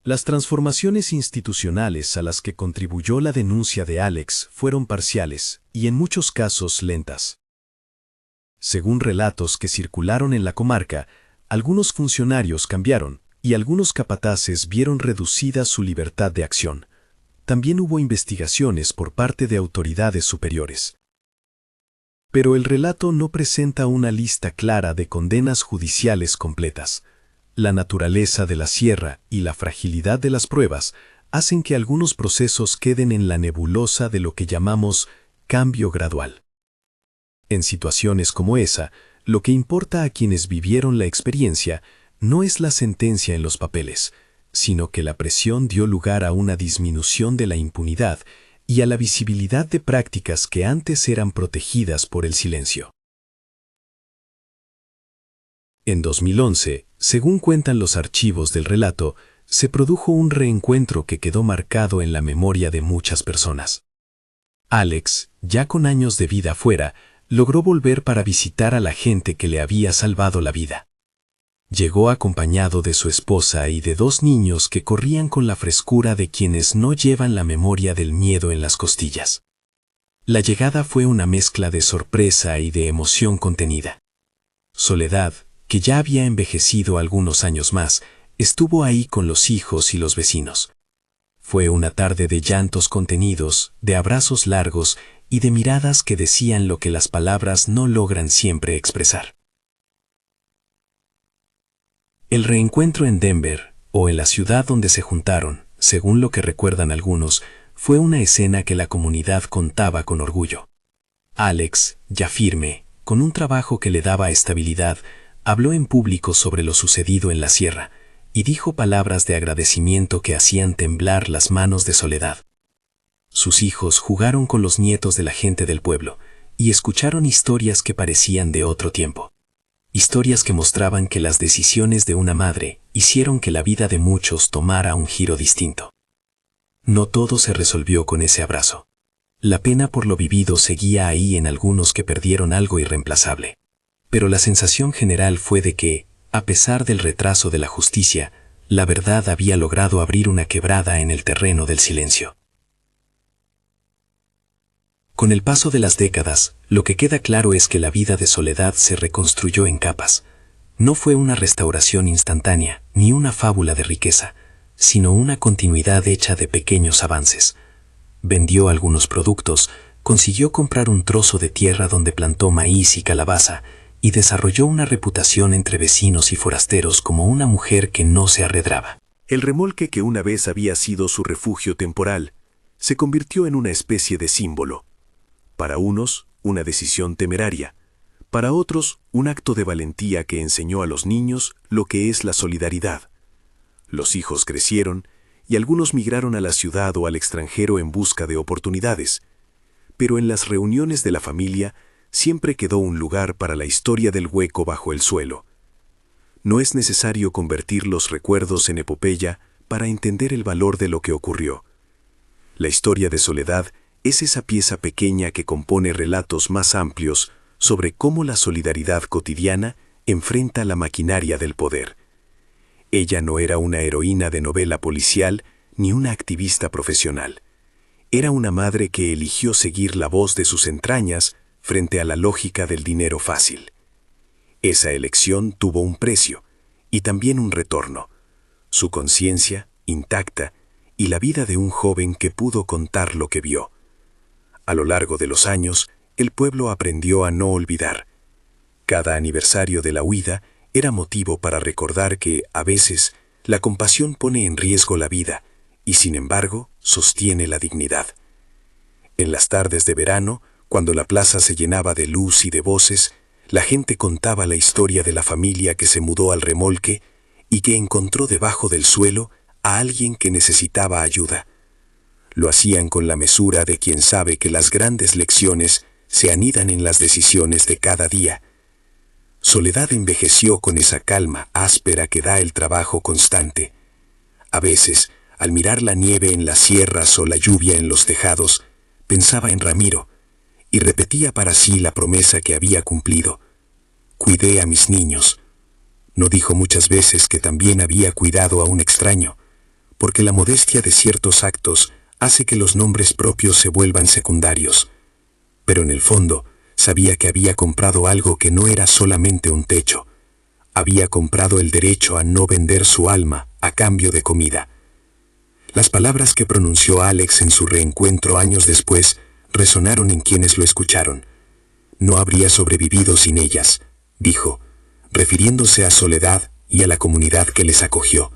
Las transformaciones institucionales a las que contribuyó la denuncia de Alex fueron parciales y en muchos casos lentas. Según relatos que circularon en la comarca, algunos funcionarios cambiaron y algunos capataces vieron reducida su libertad de acción. También hubo investigaciones por parte de autoridades superiores. Pero el relato no presenta una lista clara de condenas judiciales completas. La naturaleza de la sierra y la fragilidad de las pruebas hacen que algunos procesos queden en la nebulosa de lo que llamamos cambio gradual. En situaciones como esa, lo que importa a quienes vivieron la experiencia no es la sentencia en los papeles, sino que la presión dio lugar a una disminución de la impunidad y a la visibilidad de prácticas que antes eran protegidas por el silencio. En 2011, según cuentan los archivos del relato, se produjo un reencuentro que quedó marcado en la memoria de muchas personas. Alex, ya con años de vida fuera, logró volver para visitar a la gente que le había salvado la vida. Llegó acompañado de su esposa y de 2 niños que corrían con la frescura de quienes no llevan la memoria del miedo en las costillas. La llegada fue una mezcla de sorpresa y de emoción contenida. Soledad, que ya había envejecido algunos años más, estuvo ahí con los hijos y los vecinos. Fue una tarde de llantos contenidos, de abrazos largos y de miradas que decían lo que las palabras no logran siempre expresar. El reencuentro en Denver, o en la ciudad donde se juntaron, según lo que recuerdan algunos, fue una escena que la comunidad contaba con orgullo. Alex, ya firme, con un trabajo que le daba estabilidad, habló en público sobre lo sucedido en la sierra y dijo palabras de agradecimiento que hacían temblar las manos de Soledad. Sus hijos jugaron con los nietos de la gente del pueblo y escucharon historias que parecían de otro tiempo. Historias que mostraban que las decisiones de una madre hicieron que la vida de muchos tomara un giro distinto. No todo se resolvió con ese abrazo. La pena por lo vivido seguía ahí en algunos que perdieron algo irreemplazable. Pero la sensación general fue de que, a pesar del retraso de la justicia, la verdad había logrado abrir una quebrada en el terreno del silencio. Con el paso de las décadas, lo que queda claro es que la vida de Soledad se reconstruyó en capas. No fue una restauración instantánea, ni una fábula de riqueza, sino una continuidad hecha de pequeños avances. Vendió algunos productos, consiguió comprar un trozo de tierra donde plantó maíz y calabaza, y desarrolló una reputación entre vecinos y forasteros como una mujer que no se arredraba. El remolque que una vez había sido su refugio temporal, se convirtió en una especie de símbolo. Para unos, una decisión temeraria. Para otros, un acto de valentía que enseñó a los niños lo que es la solidaridad. Los hijos crecieron y algunos migraron a la ciudad o al extranjero en busca de oportunidades. Pero en las reuniones de la familia siempre quedó un lugar para la historia del hueco bajo el suelo. No es necesario convertir los recuerdos en epopeya para entender el valor de lo que ocurrió. La historia de Soledad es esa pieza pequeña que compone relatos más amplios sobre cómo la solidaridad cotidiana enfrenta la maquinaria del poder. Ella no era una heroína de novela policial ni una activista profesional. Era una madre que eligió seguir la voz de sus entrañas frente a la lógica del dinero fácil. Esa elección tuvo un precio y también un retorno: su conciencia intacta y la vida de un joven que pudo contar lo que vio. A lo largo de los años, el pueblo aprendió a no olvidar. Cada aniversario de la huida era motivo para recordar que, a veces, la compasión pone en riesgo la vida y, sin embargo, sostiene la dignidad. En las tardes de verano, cuando la plaza se llenaba de luz y de voces, la gente contaba la historia de la familia que se mudó al remolque y que encontró debajo del suelo a alguien que necesitaba ayuda. Lo hacían con la mesura de quien sabe que las grandes lecciones se anidan en las decisiones de cada día. Soledad envejeció con esa calma áspera que da el trabajo constante. A veces, al mirar la nieve en las sierras o la lluvia en los tejados, pensaba en Ramiro y repetía para sí la promesa que había cumplido: cuidé a mis niños. No dijo muchas veces que también había cuidado a un extraño, porque la modestia de ciertos actos hace que los nombres propios se vuelvan secundarios. Pero en el fondo, sabía que había comprado algo que no era solamente un techo. Había comprado el derecho a no vender su alma a cambio de comida. Las palabras que pronunció Alex en su reencuentro años después resonaron en quienes lo escucharon. No habría sobrevivido sin ellas, dijo, refiriéndose a Soledad y a la comunidad que les acogió.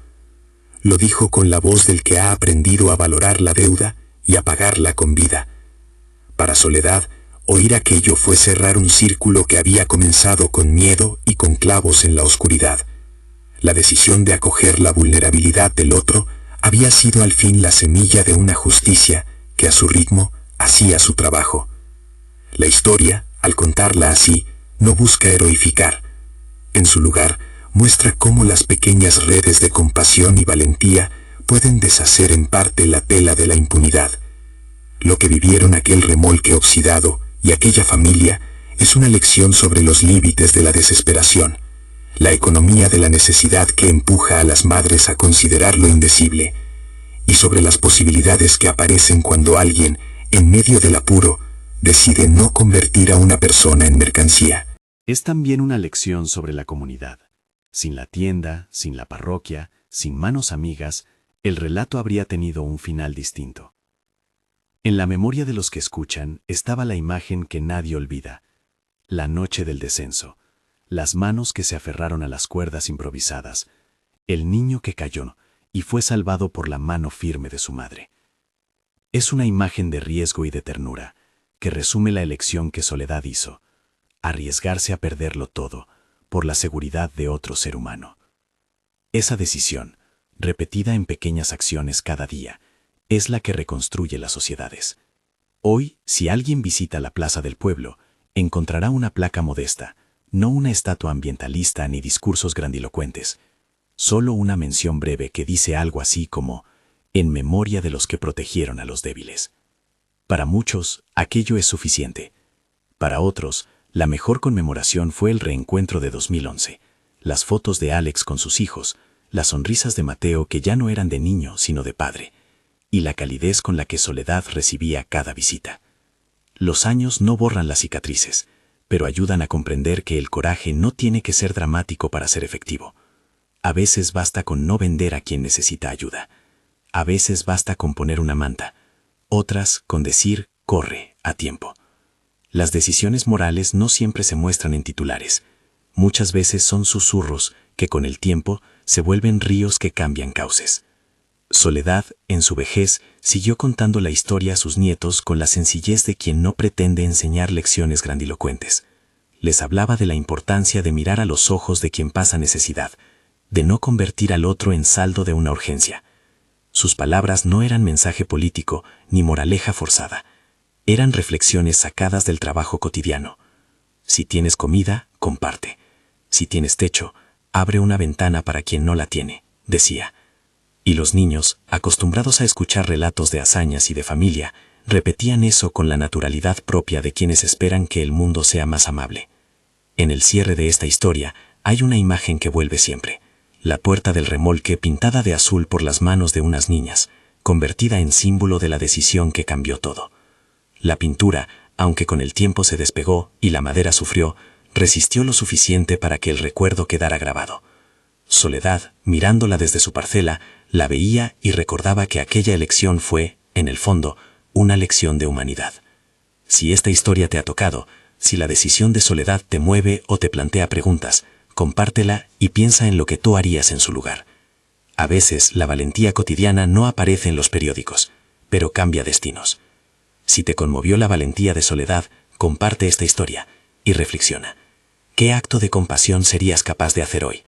Lo dijo con la voz del que ha aprendido a valorar la deuda y a pagarla con vida. Para Soledad, oír aquello fue cerrar un círculo que había comenzado con miedo y con clavos en la oscuridad. La decisión de acoger la vulnerabilidad del otro había sido al fin la semilla de una justicia que a su ritmo hacía su trabajo. La historia, al contarla así, no busca heroificar. En su lugar, muestra cómo las pequeñas redes de compasión y valentía pueden deshacer en parte la tela de la impunidad. Lo que vivieron aquel remolque oxidado y aquella familia es una lección sobre los límites de la desesperación, la economía de la necesidad que empuja a las madres a considerar lo indecible, y sobre las posibilidades que aparecen cuando alguien, en medio del apuro, decide no convertir a una persona en mercancía. Es también una lección sobre la comunidad. Sin la tienda, sin la parroquia, sin manos amigas, el relato habría tenido un final distinto. En la memoria de los que escuchan estaba la imagen que nadie olvida: la noche del descenso, las manos que se aferraron a las cuerdas improvisadas, el niño que cayó y fue salvado por la mano firme de su madre. Es una imagen de riesgo y de ternura, que resume la elección que Soledad hizo: arriesgarse a perderlo todo por la seguridad de otro ser humano. Esa decisión, repetida en pequeñas acciones cada día, es la que reconstruye las sociedades. Hoy, si alguien visita la plaza del pueblo, encontrará una placa modesta, no una estatua ambientalista ni discursos grandilocuentes, solo una mención breve que dice algo así como: en memoria de los que protegieron a los débiles. Para muchos, aquello es suficiente. Para otros, la mejor conmemoración fue el reencuentro de 2011, las fotos de Alex con sus hijos, las sonrisas de Mateo que ya no eran de niño sino de padre, y la calidez con la que Soledad recibía cada visita. Los años no borran las cicatrices, pero ayudan a comprender que el coraje no tiene que ser dramático para ser efectivo. A veces basta con no vender a quien necesita ayuda. A veces basta con poner una manta. Otras con decir: corre, a tiempo. Las decisiones morales no siempre se muestran en titulares. Muchas veces son susurros que con el tiempo se vuelven ríos que cambian cauces. Soledad, en su vejez, siguió contando la historia a sus nietos con la sencillez de quien no pretende enseñar lecciones grandilocuentes. Les hablaba de la importancia de mirar a los ojos de quien pasa necesidad, de no convertir al otro en saldo de una urgencia. Sus palabras no eran mensaje político ni moraleja forzada. Eran reflexiones sacadas del trabajo cotidiano. Si tienes comida, comparte. Si tienes techo, abre una ventana para quien no la tiene, decía. Y los niños, acostumbrados a escuchar relatos de hazañas y de familia, repetían eso con la naturalidad propia de quienes esperan que el mundo sea más amable. En el cierre de esta historia hay una imagen que vuelve siempre: la puerta del remolque pintada de azul por las manos de unas niñas, convertida en símbolo de la decisión que cambió todo. La pintura, aunque con el tiempo se despegó y la madera sufrió, resistió lo suficiente para que el recuerdo quedara grabado. Soledad, mirándola desde su parcela, la veía y recordaba que aquella elección fue, en el fondo, una lección de humanidad. Si esta historia te ha tocado, si la decisión de Soledad te mueve o te plantea preguntas, compártela y piensa en lo que tú harías en su lugar. A veces la valentía cotidiana no aparece en los periódicos, pero cambia destinos. Si te conmovió la valentía de Soledad, comparte esta historia y reflexiona. ¿Qué acto de compasión serías capaz de hacer hoy?